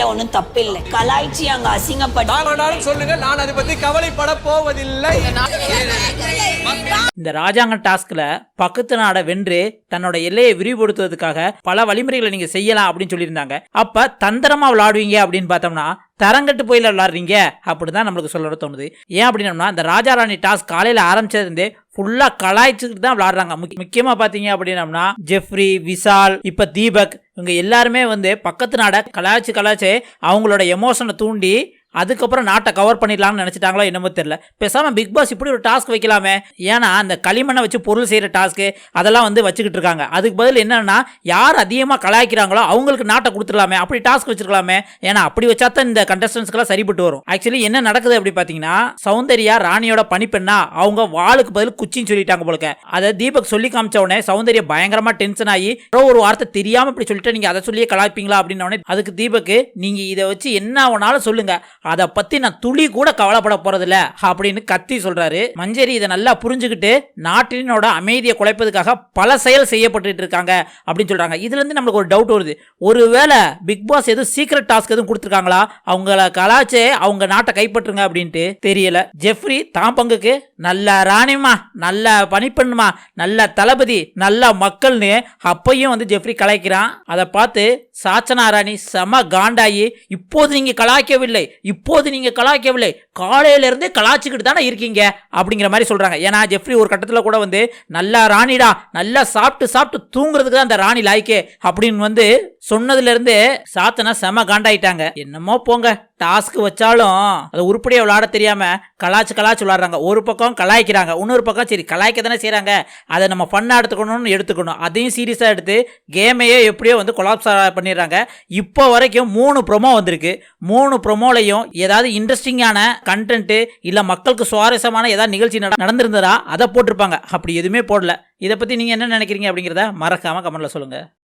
ஒன்னும் தப்பில்லை. கலாய்ச்சி அங்க அசிங்கப்பட்டு சொல்லுங்க, நான் அதை பத்தி கவலைப்பட போவதில்லை. இந்த ராஜாங்க டாஸ்க்ல பக்கத்து நாடை வென்று தன்னோட எல்லையை விரிவுபடுத்துவதற்காக பல வழிமுறைகளை நீங்க செய்யலாம் அப்படின்னு சொல்லியிருந்தாங்க. அப்ப தந்திரமா விளையாடுவீங்க அப்படின்னு பார்த்தோம்னா தரங்கட்டு போயில விளாடுறீங்க அப்படிதான் நம்மளுக்கு சொல்ல தோணுது. ஏன் அப்படின்னா இந்த ராஜா ராணி டாஸ்க் காலையில ஆரம்பிச்சதுலேருந்தே ஃபுல்லா கலாய்ச்சிட்டு தான் விளாடுறாங்க. முக்கியமா பாத்தீங்க அப்படின்னா ஜெஃப்ரி, விஷால், இப்ப தீபக் இவங்க எல்லாருமே பக்கத்து நாடை கலாய்ச்சி அவங்களோட எமோஷனை தூண்டி அதுக்கப்புறம் நாட்டை கவர் பண்ணிடலாம்னு நினைச்சிட்டாங்களோ என்னமோ தெரியல. பேசாம பிக் பாஸ் இப்படி ஒரு டாஸ்க் வைக்கலாமே. ஏன்னா அந்த களிமண்ணை வச்சு பொருள் செய்யற டாஸ்க்கு அதெல்லாம் வச்சுக்கிட்டு இருக்காங்க. அதுக்கு பதில் என்னன்னா யார் அதிகமாக கலாய்க்கிறாங்களோ அவங்களுக்கு நாட்டை கொடுத்துடலாமே, அப்படி டாஸ்க் வச்சிருக்கலாமே. ஏன்னா அப்படி வச்சா தான் இந்த கண்டஸ்டன்ஸ்க்கெல்லாம் சரிப்பட்டு வரும். ஆக்சுவலி என்ன நடக்குது அப்படி பார்த்தீங்கன்னா சௌந்தர்யா ராணியோட பணிப்பெண்ணா அவங்க வாளுக்கு பதில் குச்சின்னு சொல்லிட்டாங்க போலுக்க. அதை தீபக் சொல்லி காமிச்ச உடனே சௌந்தர்யா பயங்கரமா டென்ஷன் ஆகி ஒரு வார்த்தை தெரியாம இப்படி சொல்லிட்டு நீங்க அதை சொல்லியே கலாய்ப்பீங்களா அப்படின்னு அதுக்கு தீபக் நீங்க இதை வச்சு என்ன வேணாலும் சொல்லுங்க, அதை பத்தி நான் துளி கூட கவலைப்பட போறதில்ல அப்படின்னு கத்தி சொல்றாரு. மஞ்சரி இதை நல்லா புரிஞ்சுக்கிட்டு நாட்டினோட அமைதியை குலைப்பதற்காக பல செயல் செய்யப்பட்டு இருக்காங்க அப்படின்னு சொல்றாங்க. இதுல இருந்து நம்மளுக்கு ஒரு டவுட் வருது, ஒருவேளை பிக் பாஸ் எதுவும் சீக்ரெட் டாஸ்க் எதுவும் கொடுத்துருக்காங்களா, அவங்கள கலாச்சே அவங்க நாட்டை கைப்பற்றுங்க அப்படின்ட்டு தெரியல. ஜெஃப்ரி தான் பங்குக்கு நல்ல ராணிமா, நல்ல பணிப்பெண்ணுமா, நல்ல தளபதி, நல்ல மக்கள்னு அப்பையும் ஜெஃப்ரி கலாய்க்கிறான். அதை பார்த்து சாச்சனா ராணி செம காண்டாயி இப்போது நீங்க கலாய்க்கவில்லை காலையில இருந்தே கலாய்ச்சிக்கிட்டு தானே இருக்கீங்க அப்படிங்கிற மாதிரி சொல்றாங்க. ஏன்னா ஜெஃப்ரி ஒரு கட்டத்தில் கூட நல்லா ராணிடா, நல்லா சாப்பிட்டு தூங்குறதுக்கு தான் அந்த ராணி லாய்க்கே அப்படின்னு சொன்னதுல இருந்து சாத்தனா செம காண்டாயிட்டாங்க. என்னமோ போங்க, டாஸ்க் வச்சாலும் அதை உருப்படியா விளையாட தெரியாம கலாச்சு விளையாடுறாங்க. ஒரு பக்கம் கலாய்க்கிறாங்க, இன்னொரு பக்கம் சரி கலாய்க்க தானே செய்யறாங்க, அதை நம்ம ஃபன்னா எடுத்துக்கணும், அதையும் சீரியஸா எடுத்து கேமையே எப்படியோ கொலாப்ஸ் பண்ணிடுறாங்க. இப்போ வரைக்கும் 3 ப்ரோமோ வந்திருக்கு. 3 ப்ரோமோலையும் ஏதாவது இன்ட்ரெஸ்டிங்கான கண்டென்ட் இல்ல மக்களுக்கு சுவாரஸ்யமான ஏதாவது நிகழ்ச்சி நடந்திருந்ததா அதை போட்டிருப்பாங்க. அப்படி எதுவுமே போடல. இதை பத்தி நீங்க என்ன நினைக்கிறீங்க அப்படிங்கிறத மறக்காம கமெண்ட்ல சொல்லுங்க.